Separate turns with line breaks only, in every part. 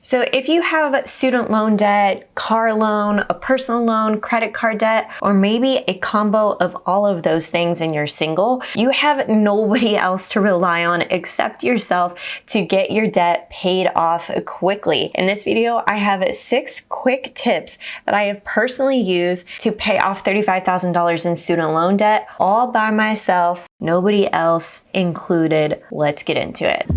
So if you have student loan debt, car loan, a personal loan, credit card debt, or maybe a combo of all of those things and you're single, you have nobody else to rely on except yourself to get your debt paid off quickly. In this video, I have 6 quick tips that I have personally used to pay off $35,000 in student loan debt all by myself, nobody else included. Let's get into it.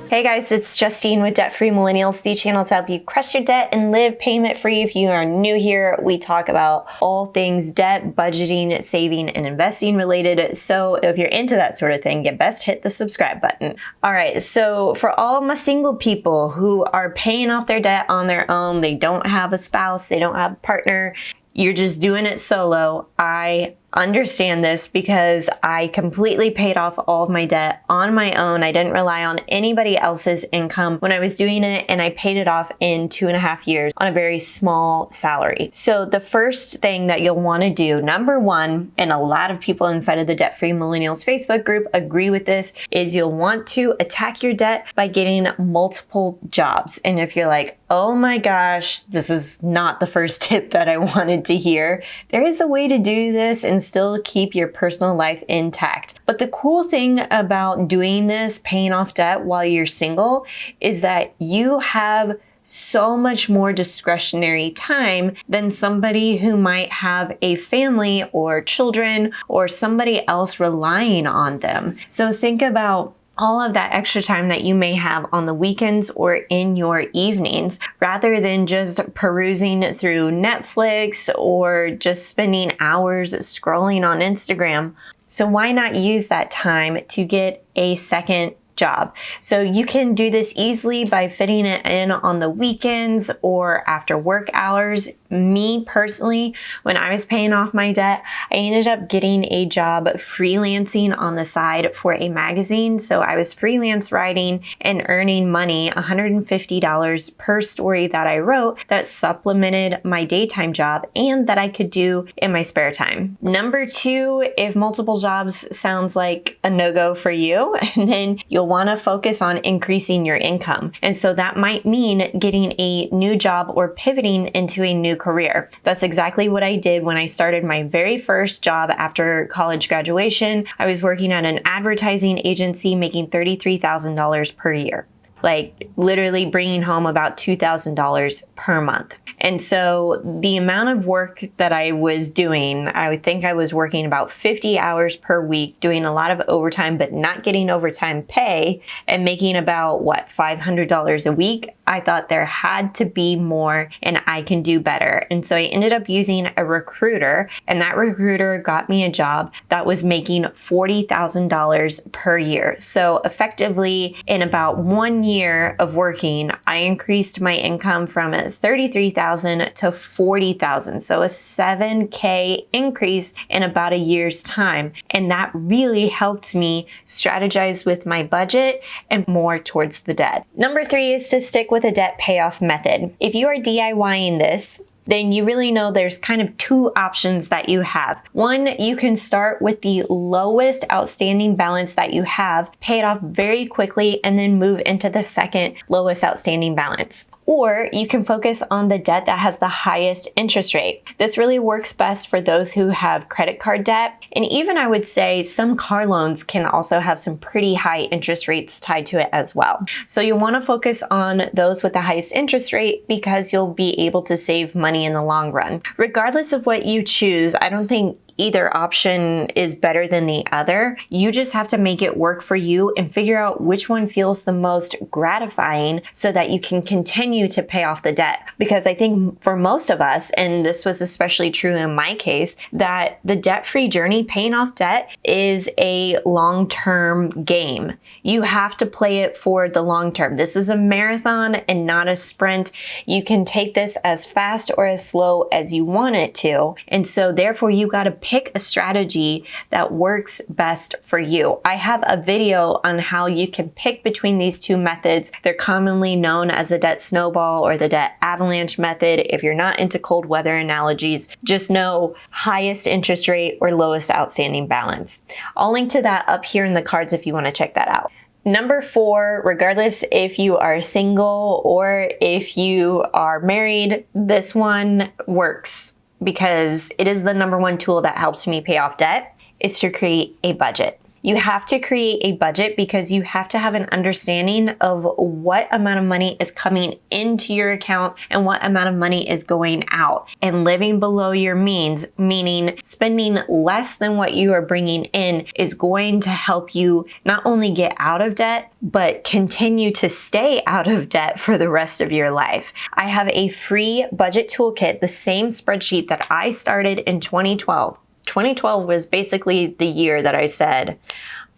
Hey guys, it's Justine with Debt Free Millennials, the channel to help you crush your debt and live payment free. If you are new here, we talk about all things debt, budgeting, saving, and investing related. So if you're into that sort of thing, you best hit the subscribe button. All right, so for all my single people who are paying off their debt on their own, they don't have a spouse, they don't have a partner, you're just doing it solo. I understand this because I completely paid off all of my debt on my own. I didn't rely on anybody else's income when I was doing it, and I paid it off in 2.5 years on a very small salary. So the first thing that you'll want to do, number one, and a lot of people inside of the Debt Free Millennials Facebook group agree with this, is you'll want to attack your debt by getting multiple jobs. And if you're like, oh my gosh, this is not the first tip that I wanted to hear, there is a way to do this and still keep your personal life intact. But the cool thing about doing this, paying off debt while you're single, is that you have so much more discretionary time than somebody who might have a family or children or somebody else relying on them. So think about all of that extra time that you may have on the weekends or in your evenings, rather than just perusing through Netflix or just spending hours scrolling on Instagram. So why not use that time to get a second job? So you can do this easily by fitting it in on the weekends or after work hours. Me personally, when I was paying off my debt, I ended up getting a job freelancing on the side for a magazine. So I was freelance writing and earning money, $150 per story that I wrote, that supplemented my daytime job and that I could do in my spare time. Number two, if multiple jobs sounds like a no-go for you, then you'll want to focus on increasing your income. And so that might mean getting a new job or pivoting into a new career. That's exactly what I did when I started my very first job after college graduation. I was working at an advertising agency making $33,000 per year. Like literally bringing home about $2,000 per month. And so the amount of work that I was doing, I would think I was working about 50 hours per week, doing a lot of overtime, but not getting overtime pay, and making about $500 a week. I thought there had to be more and I can do better. And so I ended up using a recruiter, and that recruiter got me a job that was making $40,000 per year. So effectively, in about 1 year of working, I increased my income from $33,000 to $40,000. So a $7K increase in about a year's time. And that really helped me strategize with my budget and more towards the debt. Number 3 is to stick with a debt payoff method. If you are DIYing this, then you really know there's kind of 2 options that you have. One, you can start with the lowest outstanding balance that you have, pay it off very quickly, and then move into the second lowest outstanding balance. Or you can focus on the debt that has the highest interest rate. This really works best for those who have credit card debt. And even I would say some car loans can also have some pretty high interest rates tied to it as well. So you want to focus on those with the highest interest rate because you'll be able to save money in the long run. Regardless of what you choose, I don't think either option is better than the other. You just have to make it work for you and figure out which one feels the most gratifying so that you can continue to pay off the debt. Because I think for most of us, and this was especially true in my case, that the debt-free journey, paying off debt, is a long-term game. You have to play it for the long term. This is a marathon and not a sprint. You can take this as fast or as slow as you want it to. And so therefore you got to pick a strategy that works best for you. I have a video on how you can pick between these two methods. They're commonly known as the debt snowball or the debt avalanche method. If you're not into cold weather analogies, just know highest interest rate or lowest outstanding balance. I'll link to that up here in the cards if you want to check that out. Number 4, regardless if you are single or if you are married, this one works because it is the number one tool that helps me pay off debt, is to create a budget. You have to create a budget because you have to have an understanding of what amount of money is coming into your account and what amount of money is going out. And living below your means, meaning spending less than what you are bringing in, is going to help you not only get out of debt, but continue to stay out of debt for the rest of your life. I have a free budget toolkit, the same spreadsheet that I started in 2012. 2012 was basically the year that I said,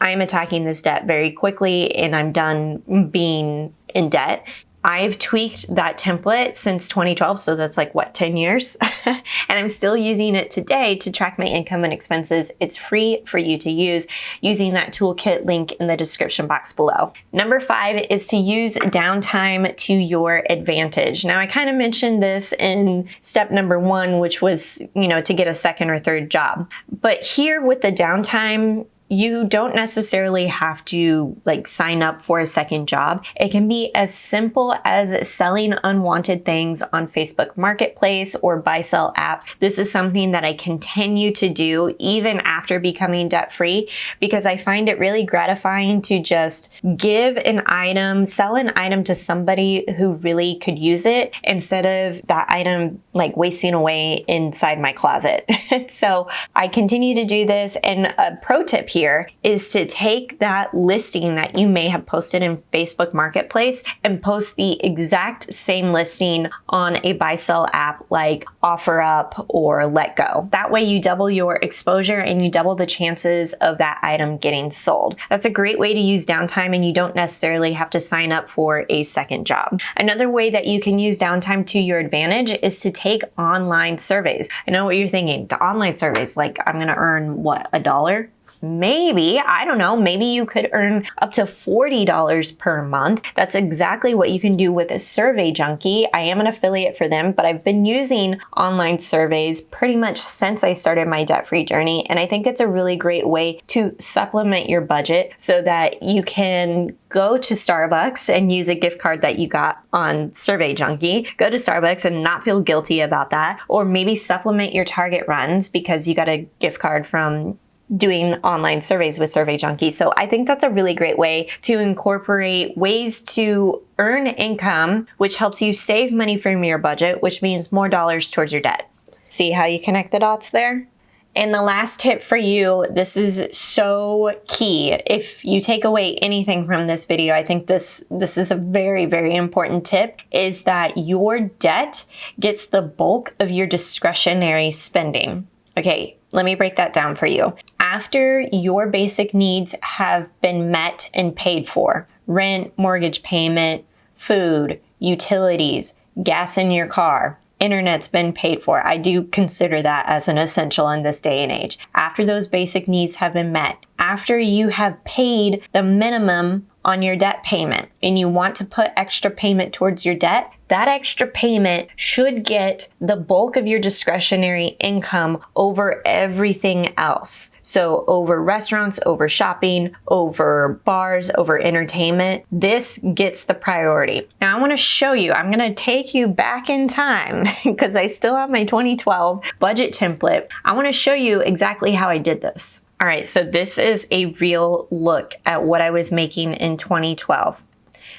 I'm attacking this debt very quickly and I'm done being in debt. I've tweaked that template since 2012, so that's like, what, 10 years? And I'm still using it today to track my income and expenses. It's free for you to use using that toolkit link in the description box below. Number 5 is to use downtime to your advantage. Now, I kind of mentioned this in step number 1, which was, to get a second or third job. But here with the downtime, you don't necessarily have to sign up for a second job. It can be as simple as selling unwanted things on Facebook Marketplace or buy-sell apps. This is something that I continue to do even after becoming debt-free because I find it really gratifying to just give an item, sell an item to somebody who really could use it instead of that item wasting away inside my closet. So I continue to do this, and a pro tip here is to take that listing that you may have posted in Facebook Marketplace and post the exact same listing on a buy-sell app like OfferUp or LetGo. That way you double your exposure and you double the chances of that item getting sold. That's a great way to use downtime, and you don't necessarily have to sign up for a second job. Another way that you can use downtime to your advantage is to take online surveys. I know what you're thinking. The online surveys, I'm going to earn what, $1? Maybe, I don't know, maybe you could earn up to $40 per month. That's exactly what you can do with a Survey Junkie. I am an affiliate for them, but I've been using online surveys pretty much since I started my debt-free journey. And I think it's a really great way to supplement your budget so that you can go to Starbucks and use a gift card that you got on Survey Junkie. Go to Starbucks and not feel guilty about that. Or maybe supplement your Target runs because you got a gift card from doing online surveys with Survey Junkie. So I think that's a really great way to incorporate ways to earn income, which helps you save money from your budget, which means more dollars towards your debt. See how you connect the dots there? And the last tip for you, this is so key. If you take away anything from this video, I think this is a very, very important tip, is that your debt gets the bulk of your discretionary spending. Okay, let me break that down for you. After your basic needs have been met and paid for, rent, mortgage payment, food, utilities, gas in your car, internet's been paid for. I do consider that as an essential in this day and age. After those basic needs have been met, after you have paid the minimum on your debt payment and you want to put extra payment towards your debt, that extra payment should get the bulk of your discretionary income over everything else. So over restaurants, over shopping, over bars, over entertainment, this gets the priority. Now I want to show you, I'm going to take you back in time because I still have my 2012 budget template. I want to show you exactly how I did this. All right, so this is a real look at what I was making in 2012.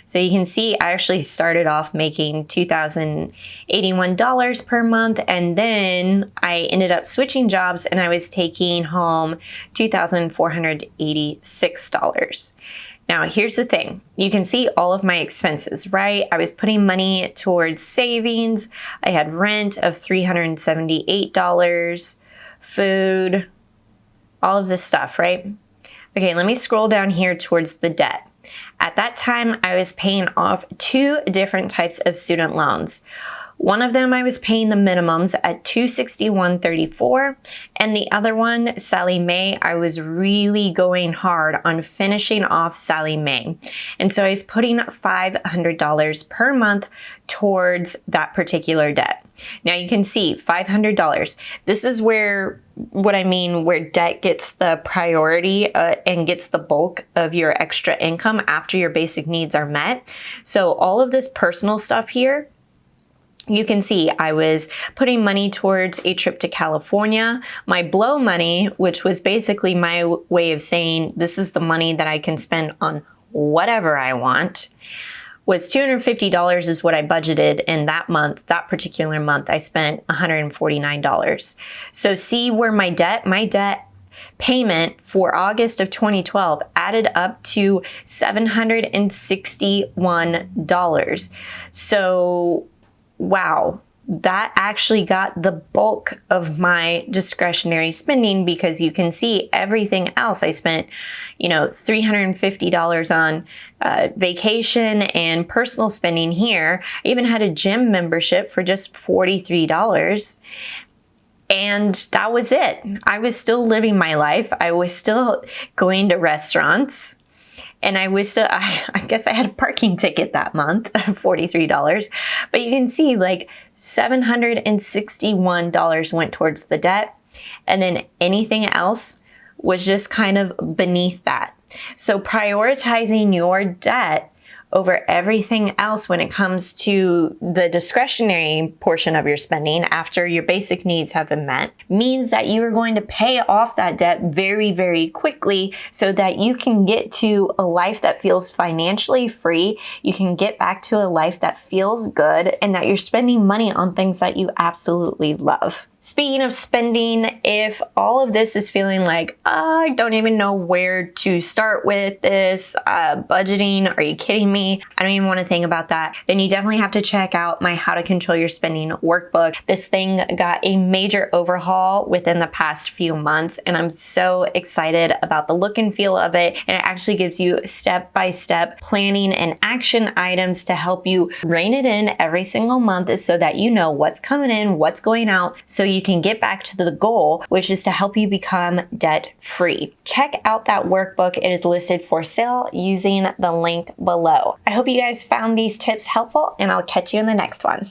So you can see I actually started off making $2,081 per month, and then I ended up switching jobs and I was taking home $2,486. Now, here's the thing. You can see all of my expenses, right? I was putting money towards savings. I had rent of $378, food, all of this stuff, right? Okay, let me scroll down here towards the debt. At that time, I was paying off 2 different types of student loans. One of them I was paying the minimums at $261.34, and the other one, Sallie Mae, I was really going hard on finishing off Sallie Mae. And so I was putting $500 per month towards that particular debt. Now you can see $500. This is where debt gets the priority and gets the bulk of your extra income after your basic needs are met. So all of this personal stuff here, you can see I was putting money towards a trip to California. My blow money, which was basically my way of saying this is the money that I can spend on whatever I want, was $250 is what I budgeted in that month. That particular month, I spent $149. So see where my debt payment for August of 2012 added up to $761. So wow, that actually got the bulk of my discretionary spending, because you can see everything else I spent, $350 on vacation and personal spending here. I even had a gym membership for just $43. And that was it. I was still living my life. I was still going to restaurants. And I guess I had a parking ticket that month, $43. But you can see like $761 went towards the debt. And then anything else was just kind of beneath that. So prioritizing your debt over everything else when it comes to the discretionary portion of your spending after your basic needs have been met means that you are going to pay off that debt very, very quickly so that you can get to a life that feels financially free. You can get back to a life that feels good and that you're spending money on things that you absolutely love. Speaking of spending, if all of this is feeling like, I don't even know where to start with this, budgeting, are you kidding me? I don't even want to think about that. Then you definitely have to check out my How to Control Your Spending workbook. This thing got a major overhaul within the past few months, and I'm so excited about the look and feel of it. And it actually gives you step-by-step planning and action items to help you rein it in every single month so that you know what's coming in, what's going out, so you can get back to the goal, which is to help you become debt free. Check out that workbook. It is listed for sale using the link below. I hope you guys found these tips helpful, and I'll catch you in the next one.